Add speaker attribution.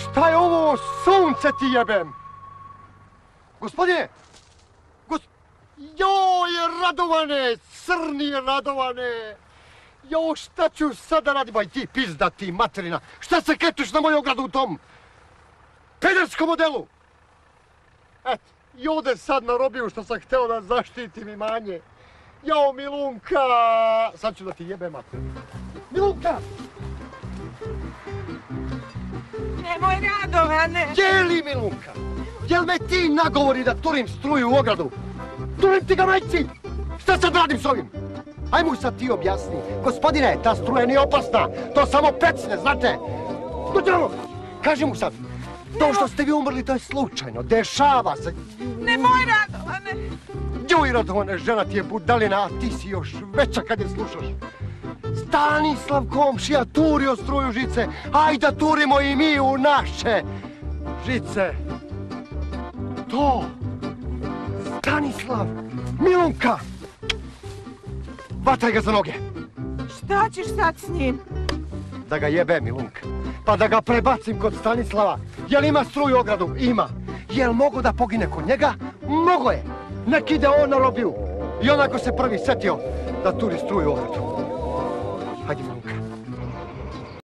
Speaker 1: Šta je ovo? Sunce ti jebem! Gospodine! Joj, Radovane! Crni Radovane! Jo, šta ću sada radim? Aj ti pizda ti, materina! Šta se krećeš na moju ogradu u tom pederskom modelu? Eto, i ode sad na robiju što sam hteo da zaštitim imanje. Jao, Milunka! Sad ću da ti jebem, materina. Milunka!
Speaker 2: Nemoj, Radovane!
Speaker 1: Jeli, Milunka? Jel me ti nagovori da turim struju u ogradu? Turim ti ga, majci! Šta sad radim s ovim? Ajmo sad ti objasni. Gospodine, ta struja nije opasna. To samo pecne, znate? Dođemo! Kaži mu sad. To što ste vi umrli, to je slučajno. Dešava se.
Speaker 2: Nemoj, Radovane!
Speaker 1: Joj, Radovane, žena ti je budalina, a ti si još veća kad je slušaš. Stanislav komšija turio struju žice. Ajde da turimo i mi u naše žice. To! Stanislav! Milunka! Vataj ga za noge!
Speaker 2: Šta ćeš sad s njim?
Speaker 1: Da ga jebe, Milunka. Pa da ga prebacim kod Stanislava. Jel ima struju u ogradu? Ima. Jel mogo da pogine kod njega? Mogo je. Nek ide on na robiju. I onako se prvi setio da turi struju u ogradu.